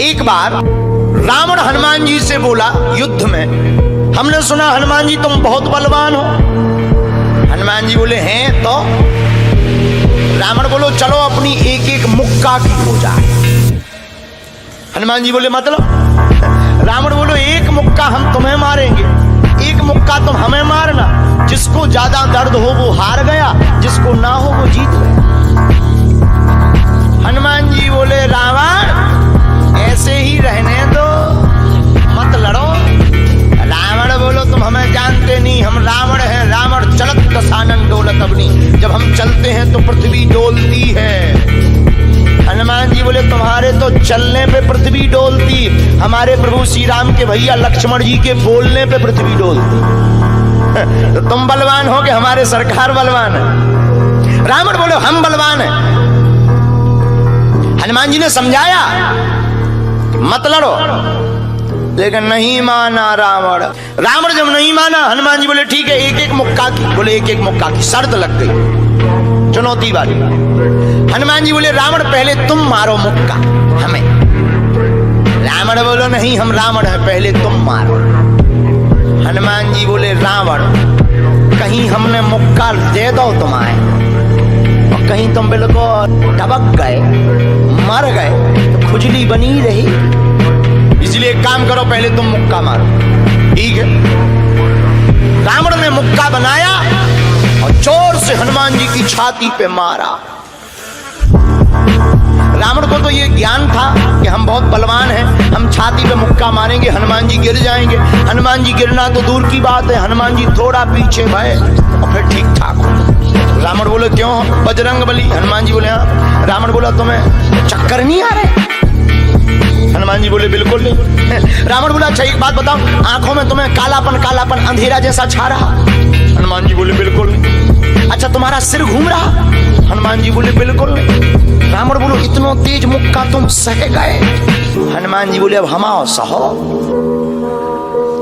एक बार रावण हनुमान जी से बोला युद्ध में, हमने सुना हनुमान जी तुम बहुत बलवान हो। हनुमान जी बोले हैं तो? रावण बोलो चलो अपनी एक एक मुक्का की हो जाए। हनुमान जी बोले मतलब? रावण बोलो एक मुक्का हम तुम्हें मारेंगे, एक मुक्का तुम हमें मारना। जिसको ज्यादा दर्द हो वो हार गया, जिसको ना हो वो जीत गया। हनुमान जी बोले रावण ऐसे ही रहने दो, मत लड़ो। रावण बोलो तुम हमें जानते नहीं, हम रावण हैं। रावण चलत दशानन डोलत अग्नि, जब हम चलते हैं तो पृथ्वी डोलती है। हनुमान जी बोले तुम्हारे तो चलने पे पृथ्वी डोलती, हमारे प्रभु श्री राम के भैया लक्ष्मण जी के बोलने पे पृथ्वी डोलती। तो तुम बलवान हो कि हमारे सरकार बलवान है? रावण बोले हम बलवान हैं। हनुमान जी ने समझाया मत लड़ो, लेकिन नहीं माना रावण। रावण जब नहीं माना, हनुमान जी बोले ठीक है एक एक मुक्का की। बोले एक एक मुक्का की शर्त लग गई, चुनौती वाली। हनुमान जी बोले रावण पहले तुम मारो मुक्का हमें। रावण बोलो नहीं हम रावण हैं, पहले तुम मारो। हनुमान जी बोले रावण कहीं हमने मुक्का दे दो तुम्हारे और कहीं तुम बिल्कुल टपक गए मर गए तो खुजली बनी रही, इसलिए एक काम करो पहले तुम मुक्का मारो। ठीक है। रावण ने मुक्का बनाया और जोर से हनुमान जी की छाती पे मारा। रावण को तो ये ज्ञान था कि हम बहुत बलवान हैं, हम छाती पे मुक्का मारेंगे हनुमान जी गिर जाएंगे। हनुमान जी गिरना तो दूर की बात है, हनुमान जी थोड़ा पीछे भय और फिर ठीक ठाक हो। रावण बोले क्यों बजरंग बली? हनुमान जी बोले हाँ। रावण बोला तुम्हें चक्कर नहीं आ रहे? हनुमान जी बोले बिल्कुल नहीं। रावण बोला अच्छा एक बात बताओ, आंखों में तुम्हें कालापन अंधेरा जैसा छा रहा? हनुमान जी बोले बिल्कुल नहीं। अच्छा तुम्हारा सिर घूम रहा? हनुमान जी बोले बिल्कुल नहीं। रावण बोलो इतना तेज मुक्का तुम सह गए? हनुमान जी बोले अब हम आओ सहो,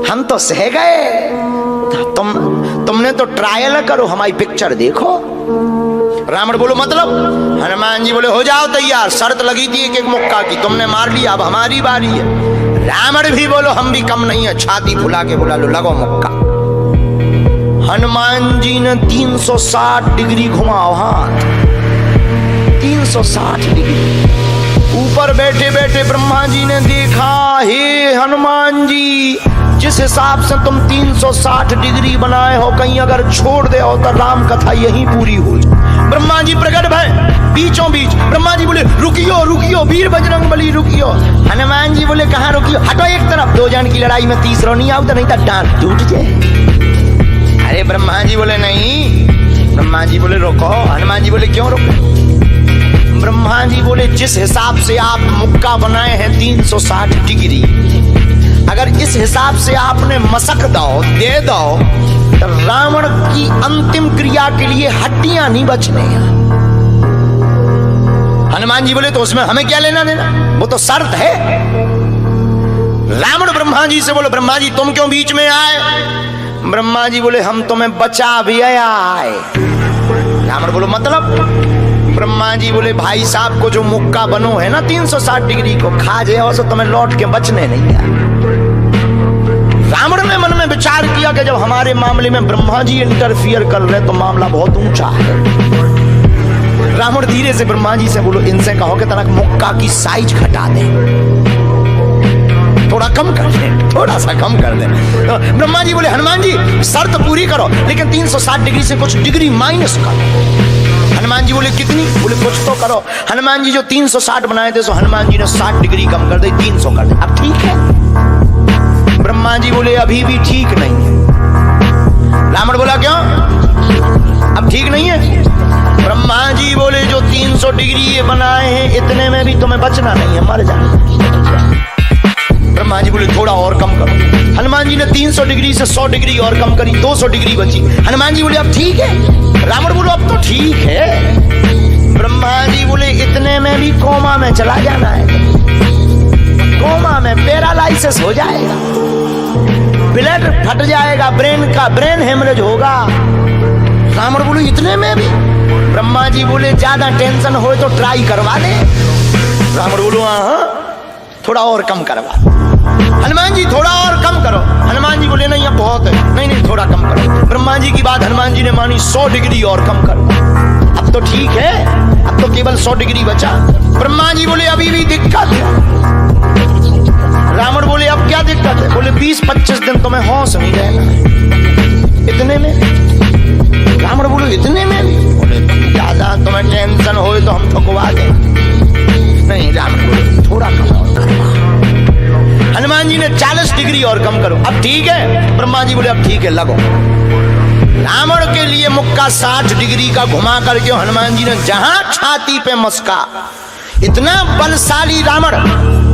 हम तो सह गए, तुमने तो ट्रायल करो, हमारी पिक्चर देखो। रावण बोलो मतलब? हनुमान जी बोले हो जाओ तैयार, शर्त लगी थी एक एक मुक्का की, तुमने मार लिया, अब हमारी बारी है। रावण भी बोलो हम भी कम नहीं है, छाती फुला के बोला लो लगो मुक्का। हनुमान जी ने 360 डिग्री घुमाओ हाथ, 360 डिग्री। ऊपर बैठे बैठे ब्रह्मा जी ने देखा, हे हनुमान जी जिस हिसाब से तुम 360 डिग्री बनाए हो, कहीं अगर छोड़ दे हो तो राम कथा यहीं पूरी हो जाए। ब्रह्मा जी प्रकट भय बीचों बीच। ब्रह्मा जी बोले रुकियो रुकियो वीर बजरंग बली रुकियो। हनुमान जी बोले कहाँ रुकियो? हटो एक तरफ, दो जन की लड़ाई में तीसरा नहीं आओ तो नहीं तो डांट टूट जाए। अरे ब्रह्मा जी बोले नहीं। ब्रह्मा जी बोले रोको। हनुमान जी बोले क्यों रोको? ब्रह्मा जी बोले जिस हिसाब से आप मुक्का बनाए हैं 360 डिग्री, अगर इस हिसाब से आपने मसक दो दे दो तो रावण की अंतिम क्रिया के लिए हड्डियां नहीं बचने। हनुमान जी बोले तो उसमें हमें क्या लेना देना, वो तो शर्त है। रावण ब्रह्मा जी से बोले ब्रह्मा जी तुम क्यों बीच में आए? ब्रह्मा जी बोले हम तुम्हें बचा भी आए। रावण बोलो मतलब? ब्रह्मा जी बोले भाई साहब को जो मुक्का बनो है ना 360 डिग्री को खा जाए तो तुम्हें लौट के बचने नहीं है। रावण ने मन में विचार किया कि जब हमारे मामले में ब्रह्मा जी इंटरफियर कर रहे तो मामला बहुत ऊंचा है। रावण धीरे से ब्रह्मा जी से बोलो इनसे कहो कि तनक मुक्का की साइज घटा दे, थोड़ा कम कर दे, थोड़ा सा कम कर दे। तो ब्रह्मा जी बोले हनुमान जी शर्त पूरी करो लेकिन 360 डिग्री से कुछ डिग्री माइनस करो। हनुमान जी बोले कितनी? बोले कुछ तो करो। हनुमान जी जो 360 बनाए थे सो हनुमान जी ने 60 डिग्री कम कर दी, 300 कर दी। अब ठीक है? ब्रह्मा जी बोले अभी भी ठीक नहीं है। रावण बोला क्यों अब ठीक नहीं है? ब्रह्मा जी बोले जो 300 डिग्री ये बनाए हैं इतने में भी तुम्हें बचना नहीं है, मर जाना। ब्रह्मा जी बोले थोड़ा और कम करो। हनुमान जी ने 300 डिग्री से 100 डिग्री और कम करी, 200 डिग्री बची। हनुमान जी बोले अब ठीक है? रावण बोलो अब तो ठीक है। ब्रह्मा जी बोले इतने में भी कोमा में चला जाना है, कोमा में पैरालाइसिस हो जाएगा, ब्लड फट जाएगा, ब्रेन हेमरेज होगा। रावण बोले इतने में भी? ब्रह्मा जी बोले ज्यादा टेंशन हो तो ट्राई करवा दे। रावण बोलो हाँ। थोड़ा और कम करवा। हनुमान जी थोड़ा और कम करो। हनुमान जी बोले नहीं अब बहुत है, नहीं नहीं थोड़ा कम करो। ब्रह्मा जी की बात हनुमान जी ने मानी, 100 डिग्री और कम करो। अब तो ठीक है, अब तो केवल 100 डिग्री बचा। ब्रह्मा जी बोले अभी भी दिक्कत है। रावण बोले अब क्या दिक्कत है? बोले 20-25 दिन तुम्हें होश नहीं रहना है। इतने में? रावण बोले इतने में भी? बोले ज्यादा तुम्हें टेंशन हो तो हम ठुकवा दें। नहीं, रावण बोले थोड़ा कम और। हनुमान जी ने 40 डिग्री और कम करो। अब ठीक है? ब्रह्मा जी बोले अब ठीक है लगो। रावण के लिए मुक्का 60 डिग्री का घुमा करके हनुमान जी ने जहां छाती पे मस्का, इतना बलशाली रावण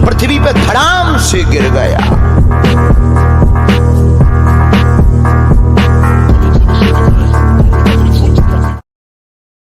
पृथ्वी पे धड़ाम से गिर गया।